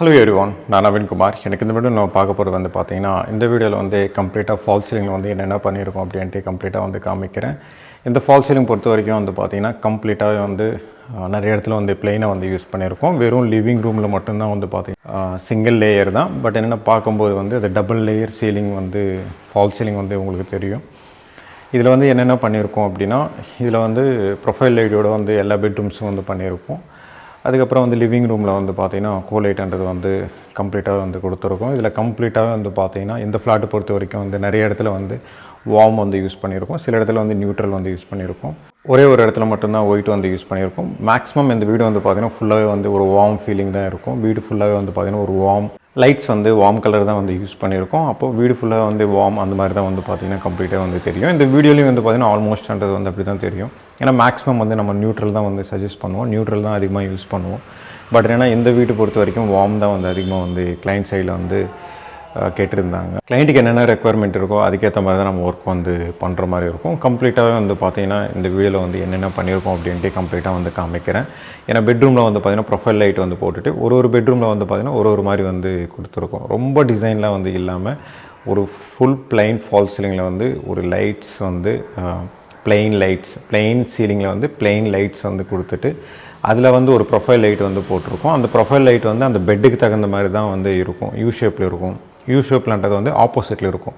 Hello everyone, N.NAVEEN Kumar. எனக்கு இந்த video நான் பார்க்க போகிறது வந்து பார்த்தீங்கன்னா இந்த வீடியோவில் வந்து கம்ப்ளீட்டாக ஃபால் சீலிங் வந்து என்னென்ன பண்ணியிருக்கோம் அப்படின்ட்டு கம்ப்ளீட்டாக வந்து காமிக்கிறேன். இந்த ஃபால் சீலிங் பொறுத்த வரைக்கும் வந்து பார்த்தீங்கன்னா கம்ப்ளீட்டாக வந்து நிறைய இடத்துல வந்து பிளெயினை வந்து யூஸ் பண்ணியிருக்கோம். வெறும் லிவிங் ரூமில் மட்டும்தான் வந்து பார்த்தீங்கன்னா சிங்கிள் லேயர் தான். பட் என்னென்ன பார்க்கும்போது வந்து அது டபுள் லேயர் சீலிங் வந்து ஃபால் சீலிங் வந்து உங்களுக்கு தெரியும். இதில் வந்து என்னென்ன பண்ணியிருக்கோம் அப்படின்னா இதில் வந்து ப்ரொஃபைல் லைட்டோட வந்து எல்லா பெட்ரூம்ஸும் வந்து பண்ணியிருக்கோம். அதுக்கப்புறம் வந்து லிவிங் ரூமில் வந்து பார்த்திங்கன்னா கூலைட்ன்றது வந்து கம்ப்ளீட்டாக வந்து கொடுத்துருக்கோம். இதில் கம்ப்ளீட்டாக வந்து பார்த்திங்கன்னா இந்த ஃப்ளாட்டை பொறுத்த வரைக்கும் வந்து நிறைய இடத்துல வந்து வார்ம் வந்து யூஸ் பண்ணியிருக்கோம். சில இடத்துல வந்து நியூட்ரல் வந்து யூஸ் பண்ணியிருக்கோம். ஒரே ஒரு இடத்துல மட்டும்தான் ஒயிட் வந்து யூஸ் பண்ணியிருக்கோம். மேக்ஸிமம் இந்த வீடு வந்து பார்த்திங்கன்னா ஃபுல்லாகவே வந்து ஒரு வார்ம் ஃபீலிங் தான் இருக்கும். வீடு ஃபுல்லாகவே வந்து பார்த்திங்கன்னா ஒரு வார்ம் லைட்ஸ் வந்து வார்ம் கலர் தான் வந்து யூஸ் பண்ணியிருக்கோம். அப்போது வீடு ஃபுல்லாக வந்து வார்ம் அந்த மாதிரி தான் வந்து பார்த்திங்கன்னா கம்ப்ளீட்டாக வந்து தெரியும். இந்த வீடியோலையும் வந்து பார்த்திங்கன்னா ஆல்மோஸ்ட்ன்றது வந்து அப்படி தான் தெரியும். ஏன்னா மேக்ஸிமம் வந்து நம்ம நியூட்ரல் தான் வந்து சஜஸ்ட் பண்ணுவோம், நியூட்ரல் தான் அதிகமாக யூஸ் பண்ணுவோம். பட் ஏன்னா இந்த வீட்டை பொறுத்த வரைக்கும் வார்ம் தான் வந்து அதிகமாக வந்து கிளைண்ட் சைடில் வந்து கேட்டிருந்தாங்க. கிளைண்ட்டுக்கு என்னென்ன ரெக்குவயர்மெண்ட் இருக்கோ அதுக்கேற்ற மாதிரி தான் நம்ம ஒர்க் வந்து பண்ணுற மாதிரி இருக்கும். கம்ப்ளீட்டாகவே வந்து பார்த்திங்கன்னா இந்த வீடியோவில் வந்து என்னென்ன பண்ணியிருக்கோம் அப்படின்ட்டு கம்ப்ளீட்டாக வந்து காமிக்கிறேன். ஏன்னா பெட்ரூமில் வந்து பார்த்திங்கன்னா ப்ரொஃபைல் லைட் வந்து போட்டுட்டு ஒரு பெட்ரூமில் வந்து பார்த்திங்கன்னா ஒரு மாதிரி வந்து கொடுத்துருக்கோம். ரொம்ப டிசைன்லாம் வந்து இல்லாமல் ஒரு ஃபுல் பிளைன் ஃபால் சீலிங்கில் வந்து ஒரு லைட்ஸ் வந்து பிளெயின் சீலிங்கில் வந்து பிளெயின் லைட்ஸ் வந்து கொடுத்துட்டு அதில் வந்து ஒரு ப்ரொஃபைல் லைட் வந்து போட்டிருக்கோம். அந்த ப்ரொஃபைல் லைட் வந்து அந்த பெட்டுக்கு தகுந்த மாதிரி தான் வந்து இருக்கும். யூ ஷேப்பில் இருக்கும். யூ ஷேப்லன்றது வந்து ஆப்போசிட்டில் இருக்கும்.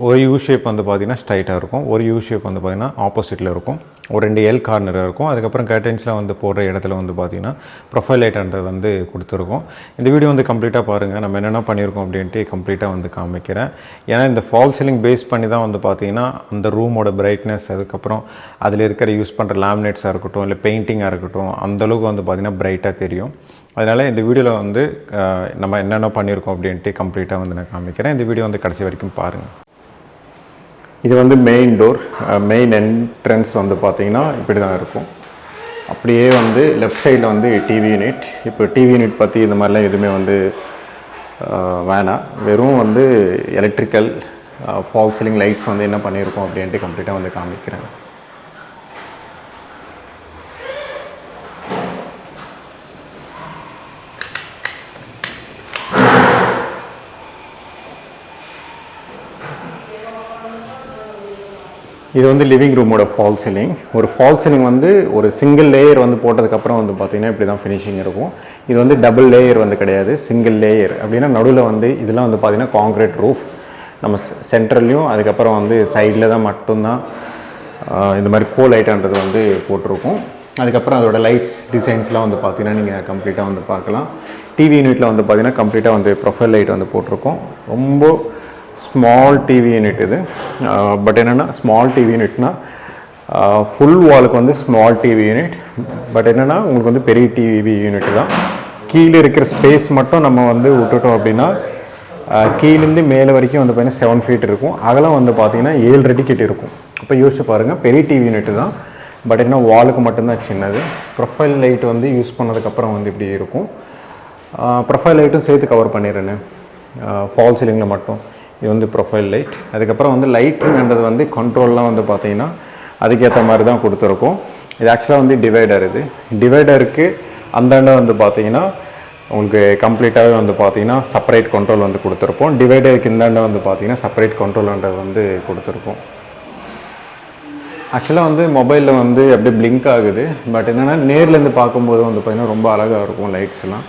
ஒரு யூ ஷேப் வந்து பார்த்திங்கன்னா ஸ்ட்ரைட்டாக இருக்கும், ஒரு யூ ஷேப் வந்து பார்த்திங்கன்னா ஆப்போசிட்டில் இருக்கும். ஒரு 2 எல் கார்னராக இருக்கும். அதுக்கப்புறம் கர்டன்ஸில் வந்து போடுற இடத்துல வந்து பார்த்திங்கன்னா ப்ரொஃபைல் லைட்ன்றது வந்து கொடுத்துருக்கோம். இந்த வீடியோ வந்து கம்ப்ளீட்டாக பாருங்கள், நம்ம என்னென்ன பண்ணியிருக்கோம் அப்படின்ட்டு கம்ப்ளீட்டாக வந்து காமிக்கிறேன். ஏன்னா இந்த ஃபால் சீலிங் பேஸ் பண்ணி தான் வந்து பார்த்திங்கன்னா அந்த ரூமோட பிரைட்னஸ், அதுக்கப்புறம் அதில் இருக்கிற யூஸ் பண்ணுற லேமினேட்ஸாக இருக்கட்டும் இல்லை பெயிண்டிங்காக இருக்கட்டும் அந்தளவுக்கு வந்து பார்த்திங்கன்னா பிரைட்டாக தெரியும். அதனால் இந்த வீடியோவில் வந்து நம்ம என்னென்ன பண்ணியிருக்கோம் அப்படின்ட்டு கம்ப்ளீட்டாக வந்து நான் காமிக்கிறேன். இந்த வீடியோ வந்து கடைசி வரைக்கும் பாருங்கள். இது வந்து மெயின் டோர், மெயின் என்ட்ரன்ஸ் வந்து பார்த்திங்கன்னா இப்படி தான் இருக்கும். அப்படியே வந்து லெஃப்ட் சைடில் வந்து டிவி யூனிட். இப்போ டிவி யூனிட் பற்றி இந்த மாதிரிலாம் எதுவுமே வந்து வேணாம். வெறும் வந்து எலக்ட்ரிக்கல் ஃபால் சீலிங் லைட்ஸ் வந்து என்ன பண்ணியிருக்கோம் அப்படின்ட்டு கம்ப்ளீட்டாக வந்து காமிக்கிறேன். இது வந்து லிவிங் ரூமோட ஃபால் சீலிங். ஒரு ஃபால் சீலிங் வந்து ஒரு சிங்கிள் லேயர் வந்து போட்டதுக்கப்புறம் வந்து பார்த்திங்கன்னா இப்படி தான் ஃபினிஷிங் இருக்கும். இது வந்து டபுள் லேயர் வந்து கிடையாது, சிங்கிள் லேயர். அப்படின்னா நடுவில் வந்து இதெல்லாம் வந்து பார்த்திங்கன்னா காங்க்ரீட் ரூஃப். நம்ம சென்ட்ரல்லையும் அதுக்கப்புறம் வந்து சைடில் தான் மட்டும்தான் இந்த மாதிரி கோல் லைட்டான்றது வந்து போட்டிருக்கும். அதுக்கப்புறம் அதோட லைட்ஸ் டிசைன்ஸ்லாம் வந்து பார்த்திங்கன்னா நீங்கள் கம்ப்ளீட்டாக வந்து பார்க்கலாம். டிவி யூனிட்டில் வந்து பார்த்திங்கன்னா கம்ப்ளீட்டாக வந்து ப்ரொஃபைல் லைட் வந்து போட்டிருக்கோம். ரொம்ப ஸ்மால் டிவி யூனிட் இது. பட் என்னென்னா ஸ்மால் டிவி யூனிட்னா ஃபுல் வாலுக்கு வந்து ஸ்மால் டிவி யூனிட். பட் என்னென்னா உங்களுக்கு வந்து பெரிய டிவி யூனிட் தான். கீழே இருக்கிற ஸ்பேஸ் மட்டும் நம்ம வந்து விட்டுட்டோம் அப்படின்னா கீழேருந்து மேலே வரைக்கும் வந்து பார்த்திங்கன்னா 7 ஃபீட் இருக்கும். அகலம் வந்து பார்த்திங்கன்னா 7 அடி கிட்ட இருக்கும். அப்போ யோசிச்சு பாருங்கள், பெரிய டிவி யூனிட் தான். பட் என்ன வாலுக்கு மட்டும்தான் சின்னது. ப்ரொஃபைல் லைட் வந்து யூஸ் பண்ணதுக்கப்புறம் வந்து இப்படி இருக்கும். ப்ரொஃபைல் லைட்டும் சேர்த்து கவர் பண்ணிடுறேன்னு ஃபால் சீலிங்கில் மட்டும். இது வந்து ப்ரொஃபைல் லைட். அதுக்கப்புறம் வந்து லைட்டுன்றது வந்து கண்ட்ரோல்லாம் வந்து பார்த்திங்கன்னா அதுக்கேற்ற மாதிரி தான் கொடுத்துருக்கோம். இது ஆக்சுவலாக வந்து டிவைடர். இது டிவைடருக்கு அந்தாண்ட வந்து பார்த்திங்கன்னா உங்களுக்கு கம்ப்ளீட்டாகவே வந்து பார்த்திங்கன்னா செப்பரேட் கண்ட்ரோல் வந்து கொடுத்துருப்போம். டிவைடருக்கு இந்தாண்ட வந்து பார்த்திங்கன்னா செப்பரேட் கண்ட்ரோல்ன்றது வந்து கொடுத்துருப்போம். ஆக்சுவலாக வந்து மொபைலில் வந்து அப்படியே பிளிங்க் ஆகுது. பட் என்னென்னா நேர்லேருந்து பார்க்கும்போது வந்து பார்த்திங்கன்னா ரொம்ப அழகாக இருக்கும் லைட்ஸ்லாம்.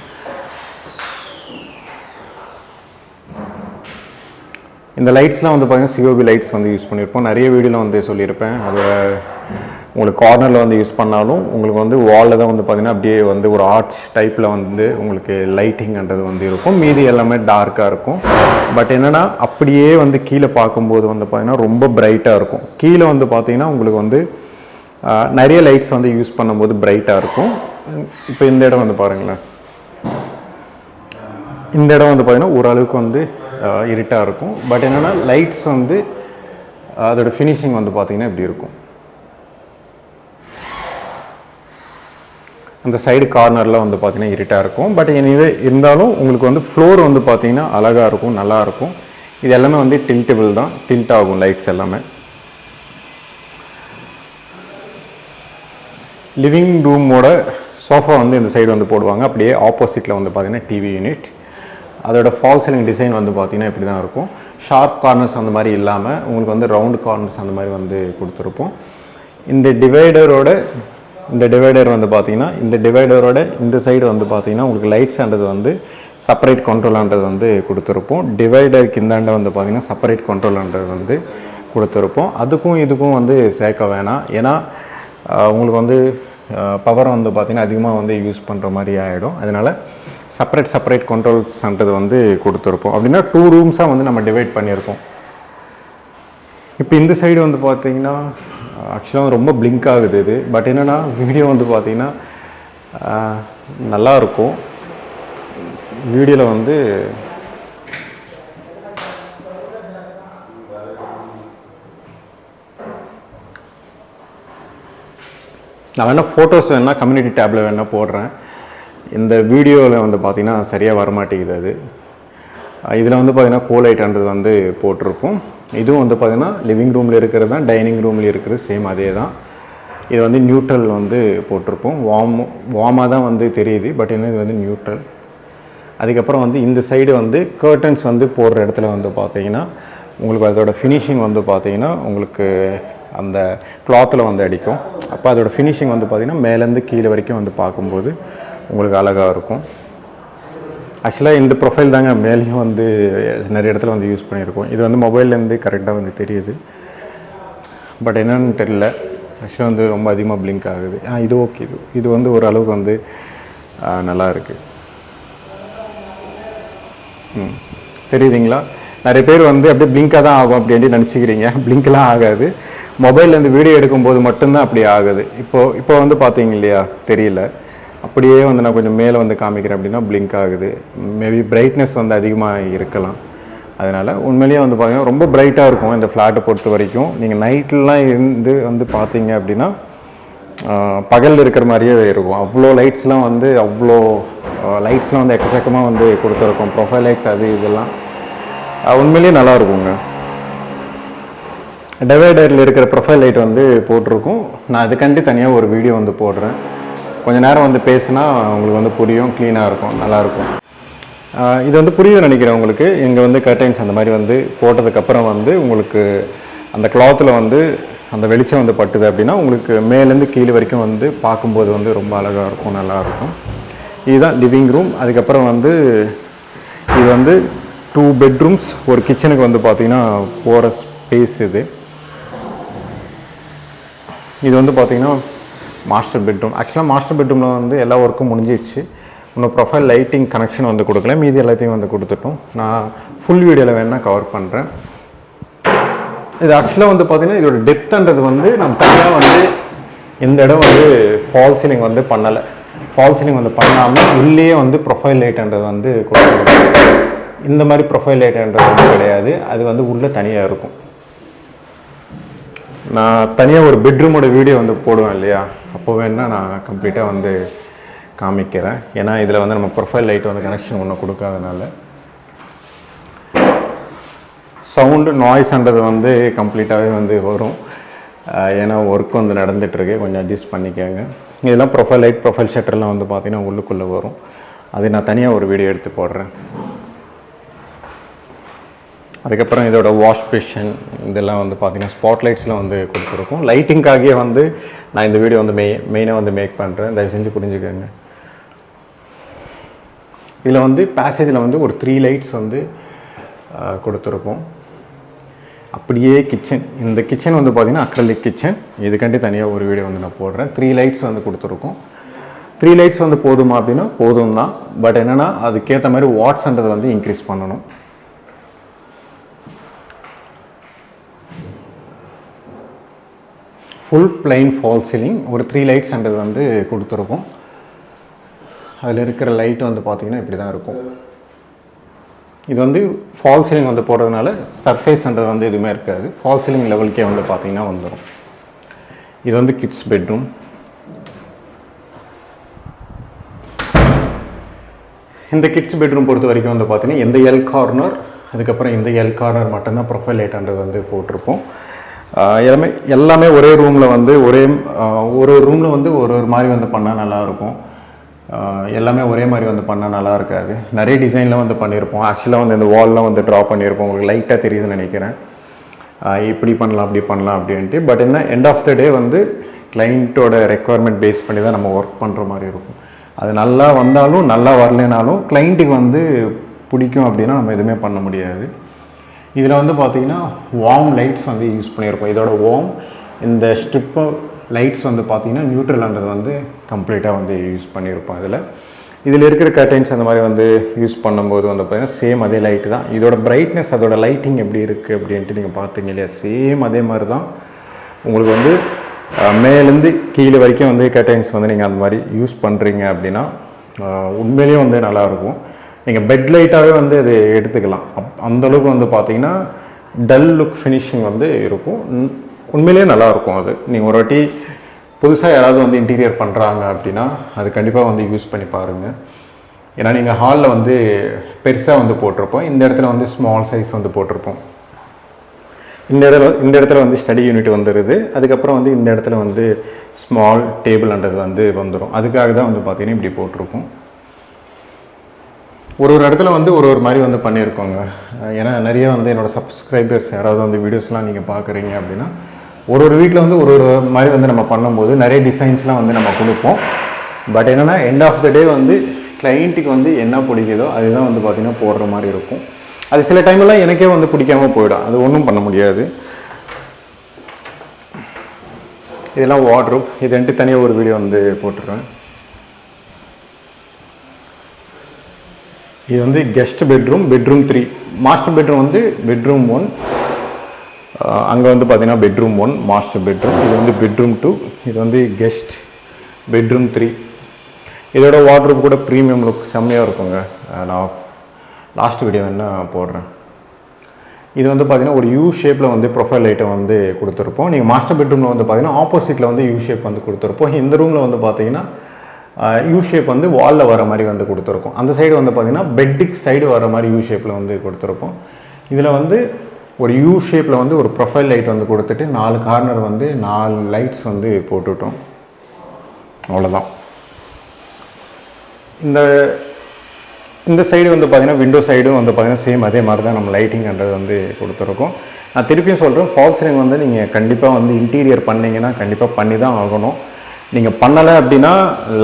இந்த லைட்ஸ்லாம் வந்து பார்த்திங்கன்னா சிஓபி லைட்ஸ் வந்து யூஸ் பண்ணியிருப்போம். நிறைய வீடியோவில் வந்து சொல்லியிருப்பேன். அதை உங்களுக்கு கார்னரில் வந்து யூஸ் பண்ணாலும் உங்களுக்கு வந்து வாலில் தான் வந்து பார்த்திங்கன்னா அப்படியே வந்து ஒரு ஆர்ச் டைப்பில் வந்து உங்களுக்கு லைட்டிங்ன்றது வந்து இருக்கும். மீதி எல்லாமே டார்க்காக இருக்கும். பட் என்னென்னா அப்படியே வந்து கீழே பார்க்கும்போது வந்து பார்த்திங்கன்னா ரொம்ப பிரைட்டாக இருக்கும். கீழே வந்து பார்த்திங்கன்னா உங்களுக்கு வந்து நிறைய லைட்ஸ் வந்து யூஸ் பண்ணும்போது பிரைட்டாக இருக்கும். இப்போ இந்த இடம் வந்து பாருங்களேன், இந்த இடம் வந்து பார்த்திங்கன்னா ஓரளவுக்கு வந்து இருட்டாக இருக்கும். பட் என்னென்னா லைட்ஸ் வந்து அதோட ஃபினிஷிங் வந்து பார்த்திங்கன்னா இப்படி இருக்கும். அந்த சைடு கார்னரில் வந்து பார்த்திங்கன்னா இருட்டாக இருக்கும். பட் இது இருந்தாலும் உங்களுக்கு வந்து ஃப்ளோர் வந்து பார்த்திங்கன்னா அழகாக இருக்கும், நல்லாயிருக்கும். இது எல்லாமே வந்து டில்டபிள் தான், டில்ட் ஆகும் லைட்ஸ் எல்லாமே. லிவிங் ரூமோட சோஃபா வந்து இந்த சைடு வந்து போடுவாங்க. அப்படியே ஆப்போசிட்டில் வந்து பார்த்திங்கன்னா டிவி யூனிட். அதோட ஃபால் சீலிங் டிசைன் வந்து பார்த்திங்கன்னா இப்படி தான் இருக்கும். ஷார்ப் கார்னர்ஸ் அந்த மாதிரி இல்லாமல் உங்களுக்கு வந்து ரவுண்டு கார்னர்ஸ் அந்த மாதிரி வந்து கொடுத்துருப்போம். இந்த டிவைடர் வந்து பார்த்திங்கன்னா இந்த டிவைடரோட இந்த சைடு வந்து பார்த்திங்கன்னா உங்களுக்கு லைட்ஸ்ன்றது வந்து செப்பரேட் கண்ட்ரோலான்றது வந்து கொடுத்துருப்போம். டிவைடருக்கு இந்தாண்ட வந்து பார்த்திங்கன்னா செப்பரேட் கண்ட்ரோலான்றது வந்து கொடுத்துருப்போம். அதுக்கும் இதுக்கும் வந்து சேர்க்க வேணாம். ஏன்னா உங்களுக்கு வந்து பவர் வந்து பார்த்திங்கன்னா அதிகமாக வந்து யூஸ் பண்ணுற மாதிரி ஆகிடும். அதனால் செப்பரேட் கண்ட்ரோல்ஸ்ன்றது வந்து கொடுத்துருப்போம். அப்படின்னா 2 ரூம்ஸாக வந்து நம்ம டிவைட் பண்ணியிருக்கோம். இப்போ இந்த சைடு வந்து பார்த்திங்கன்னா ஆக்சுவலாக ரொம்ப பிளிங்க் ஆகுது இது. பட் என்னென்னா வீடியோ வந்து பார்த்திங்கன்னா நல்லாயிருக்கும். வீடியோவில் வந்து நான் வேணால் ஃபோட்டோஸ் வேணால் கம்யூனிட்டி டேப்பில் வேணால் போடுறேன். இந்த வீடியோவில் வந்து பார்த்திங்கன்னா சரியாக வரமாட்டேங்குது. அது இதில் வந்து பார்த்திங்கன்னா கோலைட்ன்றது வந்து போட்டிருப்போம். இதுவும் வந்து பார்த்திங்கன்னா லிவிங் ரூமில் இருக்கிறது தான், டைனிங் ரூமில் இருக்கிறது சேம் அதே தான். இது வந்து நியூட்ரல் வந்து போட்டிருப்போம். வார்மாக தான் வந்து தெரியுது. பட் என்ன இது வந்து நியூட்ரல். அதுக்கப்புறம் வந்து இந்த சைடு வந்து கர்டன்ஸ் வந்து போடுற இடத்துல வந்து பார்த்திங்கன்னா உங்களுக்கு அதோட ஃபினிஷிங் வந்து பார்த்திங்கன்னா உங்களுக்கு அந்த கிளாத்தில் வந்து அடிக்கும். அப்போ அதோட ஃபினிஷிங் வந்து பார்த்திங்கன்னா மேலேருந்து கீழே வரைக்கும் வந்து பார்க்கும்போது உங்களுக்கு அழகாக இருக்கும். ஆக்சுவலாக இந்த ப்ரொஃபைல் தாங்க மேலேயும் வந்து நிறைய இடத்துல வந்து யூஸ் பண்ணியிருக்கோம். இது வந்து மொபைல்லேருந்து கரெக்டாக வந்து தெரியுது. பட் என்னென்னு தெரியல. ஆக்சுவலாக வந்து ரொம்ப அதிகமாக பிளிங்க் ஆகுது. இது ஓகே. இது வந்து ஓரளவுக்கு வந்து நல்லா இருக்குது. தெரியுதுங்களா? நிறைய பேர் வந்து அப்படியே பிளிங்காக தான் ஆகும் அப்படின்ட்டு நினச்சிக்கிறீங்க. பிளிங்க்லாம் ஆகாது. மொபைல்லேருந்து வீடியோ எடுக்கும்போது மட்டும்தான் அப்படி ஆகுது. இப்போ வந்து பார்த்தீங்க இல்லையா, தெரியல. அப்படியே வந்து நான் கொஞ்சம் மேலே வந்து காமிக்கிறேன் அப்படின்னா பிளிங்க் ஆகுது. மேபி பிரைட்னஸ் வந்து அதிகமாக இருக்கலாம். அதனால் உண்மையிலேயே வந்து பார்த்தீங்கன்னா ரொம்ப பிரைட்டாக இருக்கும் இந்த ஃப்ளாட்டை பொறுத்த வரைக்கும். நீங்கள் நைட்லாம் இருந்து வந்து பார்த்தீங்க அப்படின்னா பகலில் இருக்கிற மாதிரியே இருக்கும். அவ்வளோ லைட்ஸ்லாம் வந்து எக்கச்சக்கமாக வந்து கொடுத்துருக்கோம். ப்ரொஃபைல் லைட்ஸ் அது இதெல்லாம் உண்மையிலேயே நல்லா இருக்குங்க. டிவைடரில் இருக்கிற ப்ரொஃபைல் லைட் வந்து போட்டிருக்கும். நான் அதுக்காண்டி தனியாக ஒரு வீடியோ வந்து போடுறேன். கொஞ்சம் நேரம் வந்து பேசினா உங்களுக்கு வந்து புரியும். க்ளீனாக இருக்கும், நல்லாயிருக்கும். இது வந்து புரியுதுன்னு நினைக்கிறேன் உங்களுக்கு. இங்கே வந்து கர்டைன்ஸ் அந்த மாதிரி வந்து போட்டதுக்கப்புறம் வந்து உங்களுக்கு அந்த கிளாத்தில் வந்து அந்த வெளிச்சம் வந்து பட்டுது அப்படின்னா உங்களுக்கு மேலேருந்து கீழே வரைக்கும் வந்து பார்க்கும்போது வந்து ரொம்ப அழகாக இருக்கும், நல்லாயிருக்கும். இதுதான் லிவிங் ரூம். அதுக்கப்புறம் வந்து இது வந்து 2 பெட்ரூம்ஸ், ஒரு கிச்சனுக்கு வந்து பார்த்திங்கன்னா போகிற ஸ்பேஸ் இது வந்து பார்த்திங்கன்னா மாஸ்டர் பெட்ரூம். ஆக்சுவலாக மாஸ்டர் பெட்ரூமில் வந்து எல்லா ஒர்க்கும் முடிஞ்சிடுச்சு. இன்னும் ப்ரொஃபைல் லைட்டிங் கனெக்ஷன் வந்து கொடுக்கல. மீதி எல்லாத்தையும் வந்து கொடுத்துட்டோம். நான் ஃபுல் வீடியோவில் வேணால் கவர் பண்ணுறேன். இது ஆக்சுவலாக வந்து பார்த்திங்கன்னா இதோட டெப்த்ன்றது வந்து நம்ம தனியாக வந்து இந்த இடம் வந்து ஃபால் சீலிங் வந்து பண்ணலை. ஃபால் சீலிங் வந்து பண்ணாமல் உள்ளே வந்து ப்ரொஃபைல் லைட்ன்றது வந்து கொடுத்துருக்கோம். இந்த மாதிரி ப்ரொஃபைல் லைட்ன்றது வந்து கிடையாது. அது வந்து உள்ளே தனியாக இருக்கும். நான் தனியாக ஒரு பெட்ரூமோட வீடியோ வந்து போடுவேன் இல்லையா, அப்போ வேணால் நான் கம்ப்ளீட்டாக வந்து காமிக்கிறேன். ஏன்னா இதில் வந்து நம்ம ப்ரொஃபைல் லைட் வந்து கனெக்ஷன் ஒன்றும் கொடுக்காதனால சவுண்டு நாய்ஸ்ன்றது வந்து கம்ப்ளீட்டாகவே வந்து வரும். ஏன்னா ஒர்க் வந்து நடந்துகிட்ருக்கு, கொஞ்சம் அட்ஜஸ்ட் பண்ணிக்கோங்க. இதெல்லாம் ப்ரொஃபைல் லைட், ப்ரொஃபைல் ஷட்டர்லாம் வந்து பார்த்திங்கன்னா உள்ளுக்குள்ளே வரும். அது நான் தனியாக ஒரு வீடியோ எடுத்து போடுறேன். அதுக்கப்புறம் இதோட வாஷ் பேஷன் இதெல்லாம் வந்து பார்த்திங்கன்னா ஸ்பாட் லைட்ஸ்லாம் வந்து கொடுத்துருக்கோம். லைட்டிங்காகவே வந்து நான் இந்த வீடியோ வந்து மெயினாக வந்து மேக் பண்ணுறேன். தயவு செஞ்சு புரிஞ்சுக்கோங்க. இதில் வந்து பேசேஜில் வந்து ஒரு 3 லைட்ஸ் வந்து கொடுத்துருக்கோம். அப்படியே கிச்சன், இந்த கிச்சன் வந்து பார்த்திங்கன்னா அக்ரலிக் கிச்சன். இதுக்காண்டி தனியாக ஒரு வீடியோ வந்து நான் போடுறேன். 3 லைட்ஸ் வந்து கொடுத்துருக்கோம். 3 லைட்ஸ் வந்து போதுமா அப்படின்னா போதும் தான். பட் என்னென்னா அதுக்கேற்ற மாதிரி வாட்ஸ்ன்றதை வந்து இன்க்ரீஸ் பண்ணணும். ஃபுல் பிளைன் ஃபால் சீலிங், ஒரு 3 லைட்ஸ்ன்றது வந்து கொடுத்துருக்கோம். அதில் இருக்கிற லைட் வந்து பார்த்திங்கன்னா இப்படி தான் இருக்கும். இது வந்து ஃபால் சீலிங் வந்து போடுறதுனால சர்ஃபேஸ்ன்றது வந்து எதுவுமே இருக்காது. ஃபால் சீலிங் லெவலுக்கே வந்து பார்த்திங்கன்னா வந்துடும். இது வந்து கிட்ஸ் பெட்ரூம். இந்த கிட்ஸ் பெட்ரூம் பொறுத்த வரைக்கும் வந்து பார்த்திங்கன்னா இந்த எல் கார்னர், அதுக்கப்புறம் இந்த எல் கார்னர் மட்டும்தான் ப்ரொஃபைல் லைட்ன்றது வந்து போட்டிருப்போம். எல்லாமே ஒரே ரூமில் வந்து ஒரு ரூமில் வந்து ஒரு மாதிரி வந்து பண்ணால் நல்லாயிருக்கும். எல்லாமே ஒரே மாதிரி வந்து பண்ணால் நல்லா இருக்காது. நிறைய டிசைனில் வந்து பண்ணியிருப்போம். ஆக்சுவலாக வந்து இந்த வால்லாம் வந்து ட்ரா பண்ணியிருப்போம். உங்களுக்கு லைட்டாக தெரியுதுன்னு நினைக்கிறேன். இப்படி பண்ணலாம் அப்படி பண்ணலாம் அப்படின்ட்டு. பட் என்ன எண்ட் ஆஃப் த டே வந்து கிளைண்ட்டோட ரெக்குவயர்மெண்ட் பேஸ் பண்ணி தான் நம்ம ஒர்க் பண்ணுற மாதிரி இருக்கும். அது நல்லா வந்தாலும் நல்லா வரலைனாலும் கிளைண்ட்டுக்கு வந்து பிடிக்கும் அப்படின்னா நம்ம எதுவுமே பண்ண முடியாது. இதில் வந்து பார்த்திங்கன்னா வார்ம் லைட்ஸ் வந்து யூஸ் பண்ணியிருப்போம். இதோட வார்ம் இந்த ஸ்ட்ரிப்பு லைட்ஸ் வந்து பார்த்திங்கன்னா நியூட்ரல்ன்றது வந்து கம்ப்ளீட்டாக வந்து யூஸ் பண்ணியிருப்போம். இதில் இருக்கிற கர்டைன்ஸ் அந்த மாதிரி வந்து யூஸ் பண்ணும்போது வந்து பார்த்திங்கன்னா சேம் அதே லைட்டு தான். இதோட பிரைட்னஸ் அதோட லைட்டிங் எப்படி இருக்குது அப்படின்ட்டு நீங்கள் பார்த்தீங்க இல்லையா, சேம் அதே மாதிரி தான் உங்களுக்கு வந்து மேலேருந்து கீழே வரைக்கும் வந்து கர்டைன்ஸ் வந்து நீங்கள் அந்த மாதிரி யூஸ் பண்ணுறீங்க அப்படின்னா உண்மையிலேயே வந்து நல்லாயிருக்கும். நீங்கள் பெட் லைட்டாகவே வந்து அது எடுத்துக்கலாம். அந்தளவுக்கு வந்து பார்த்திங்கன்னா டல் லுக் ஃபினிஷிங் வந்து இருக்கும். உண்மையிலேயே நல்லாயிருக்கும். அது நீங்கள் ஒரு வாட்டி புதுசாக யாராவது வந்து இன்டீரியர் பண்ணுறாங்க அப்படின்னா அது கண்டிப்பாக வந்து யூஸ் பண்ணி பாருங்கள். ஏன்னா நீங்கள் ஹாலில் வந்து பெருசாக வந்து போட்டிருப்போம், இந்த இடத்துல வந்து ஸ்மால் சைஸ் வந்து போட்டிருப்போம். இந்த இடத்துல வந்து ஸ்டடி யூனிட் வந்துடுது. அதுக்கப்புறம் வந்து இந்த இடத்துல வந்து ஸ்மால் டேபிள்ன்றது வந்து வந்துடும். அதுக்காக தான் வந்து பார்த்திங்கன்னா இப்படி போட்டிருக்கோம். ஒரு இடத்துல வந்து ஒரு மாதிரி வந்து பண்ணியிருக்கோங்க. ஏன்னா நிறைய வந்து என்னோடய சப்ஸ்கிரைபர்ஸ் யாராவது வந்து வீடியோஸ்லாம் நீங்கள் பார்க்குறீங்க அப்படின்னா ஒரு வீட்டில் வந்து ஒரு மாதிரி வந்து நம்ம பண்ணும்போது நிறைய டிசைன்ஸ்லாம் வந்து நம்ம கொடுப்போம். பட் என்னென்னா எண்ட் ஆஃப் த டே வந்து கிளைண்ட்டுக்கு வந்து என்ன பிடிக்குதோ அதுதான் வந்து பார்த்திங்கன்னா போடுற மாதிரி இருக்கும். அது சில டைம்லாம் எனக்கே வந்து பிடிக்காமல் போயிடும். அது ஒன்றும் பண்ண முடியாது. இதெல்லாம் வார்ட்ரோப். இது தனியாக ஒரு வீடியோ வந்து போட்டுருவேன். இது வந்து கெஸ்ட் பெட்ரூம் 3, மாஸ்டர் பெட்ரூம் வந்து பெட்ரூம் 1, அங்கே வந்து பார்த்திங்கன்னா பெட்ரூம் 1 மாஸ்டர் பெட்ரூம். இது வந்து பெட்ரூம் 2, இது வந்து கெஸ்ட் பெட்ரூம் 3. இதோட வார்ட்ரோப் கூட ப்ரீமியம் லுக் செம்மையாக இருக்குங்க. நான் லாஸ்ட் வீடியோ என்ன போடுறேன். இது வந்து பார்த்திங்கன்னா ஒரு யூ ஷேப்பில் வந்து ப்ரொஃபைல் லைட்டை வந்து கொடுத்துருப்போம். நீங்கள் மாஸ்டர் பெட்ரூமில் வந்து பார்த்திங்கன்னா ஆப்போசிட்டில் வந்து யூ ஷேப் வந்து கொடுத்துருப்போம். இந்த ரூமில் வந்து பார்த்திங்கன்னா யூ ஷேப் வந்து வாலில் வர மாதிரி வந்து கொடுத்துருக்கோம். அந்த சைடு வந்து பார்த்திங்கன்னா பெட்டுக்கு சைடு வர மாதிரி யூ ஷேப்பில் வந்து கொடுத்துருப்போம். இதில் வந்து ஒரு யூ ஷேப்பில் வந்து ஒரு ப்ரொஃபைல் லைட் வந்து கொடுத்துட்டு 4 கார்னர் வந்து 4 லைட்ஸ் வந்து போட்டுவிட்டோம். அவ்வளோதான். இந்த சைடு வந்து பார்த்திங்கன்னா விண்டோ சைடும் வந்து பார்த்திங்கன்னா சேம் அதே மாதிரி தான் நம்ம லைட்டிங்ன்றது வந்து கொடுத்துருக்கோம். நான் திருப்பியும் சொல்கிறேன், ஃபால்ஸ் சீலிங் வந்து நீங்கள் கண்டிப்பாக வந்து இன்டீரியர் பண்ணிங்கன்னா கண்டிப்பாக பண்ணி தான் ஆகணும். நீங்கள் பண்ணலை அப்படின்னா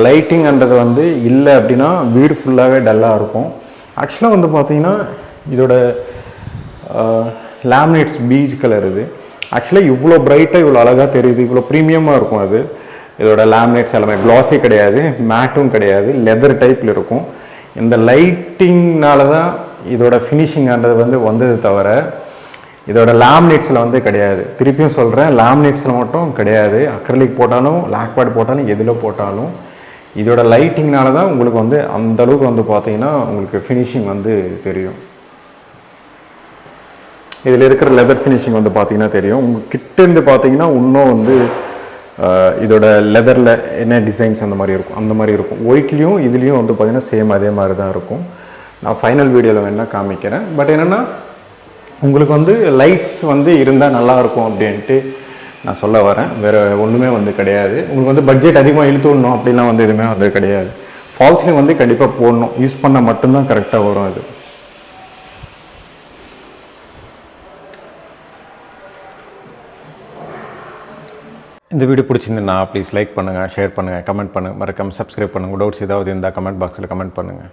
லைட்டிங்ன்றது வந்து இல்லை அப்படின்னா வீடு ஃபுல்லாகவே டல்லாக இருக்கும். ஆக்சுவலாக வந்து பார்த்திங்கன்னா இதோட லேமினேட்ஸ் பீச் கலர். இது ஆக்சுவலாக இவ்வளோ பிரைட்டாக இவ்வளோ அழகாக தெரியுது, இவ்வளோ ப்ரீமியமாக இருக்கும். அது இதோட லேமினேட்ஸ் எல்லாமே க்ளாஸி கிடையாது, மேட்டும் கிடையாது, லெதர் டைப்பில் இருக்கும். இந்த லைட்டிங்னால தான் இதோட ஃபினிஷிங்ன்றது வந்து வந்தது தவிர இதோட லேமினேட்ஸில் வந்து கிடையாது. திருப்பியும் சொல்கிறேன், லேமினேட்ஸில் மட்டும் கிடையாது. அக்ரிலிக் போட்டாலும் லாக்வார்ட் போட்டாலும் எதில் போட்டாலும் இதோட லைட்டிங்னால தான் உங்களுக்கு வந்து அந்தளவுக்கு வந்து பார்த்திங்கன்னா உங்களுக்கு ஃபினிஷிங் வந்து தெரியும். இதில் இருக்கிற லெதர் ஃபினிஷிங் வந்து பார்த்திங்கன்னா தெரியும். உங்கள் கிட்டேருந்து பார்த்திங்கன்னா இன்னும் வந்து இதோட லெதரில் என்ன டிசைன்ஸ் அந்த மாதிரி இருக்கும். ஒயிட்லேயும் இதுலேயும் வந்து பார்த்திங்கன்னா சேம் அதே மாதிரி தான் இருக்கும். நான் ஃபைனல் வீடியோவில் வேணால் காமிக்கிறேன். பட் என்னென்னா உங்களுக்கு வந்து லைட்ஸ் வந்து இருந்தால் நல்லாயிருக்கும் அப்படின்ட்டு நான் சொல்ல வரேன். வேறு ஒன்றுமே வந்து கிடையாது. உங்களுக்கு வந்து பட்ஜெட் அதிகமாக இழுத்து விடணும் அப்படின்லாம் வந்து எதுவுமே வந்து கிடையாது. ஃபால்ஸ் சீலிங் வந்து கண்டிப்பாக போடணும், யூஸ் பண்ணால் மட்டும்தான் கரெக்டாக வரும். அது இந்த வீடியோ பிடிச்சிருந்தா ப்ளீஸ் லைக் பண்ணுங்கள், ஷேர் பண்ணுங்கள், கமெண்ட் பண்ணுங்கள், மறக்காமல் சப்ஸ்கிரைப் பண்ணுங்கள். டவுட்ஸ் ஏதாவது இருந்தால் கமெண்ட் பாக்ஸில் கமெண்ட் பண்ணுங்கள்.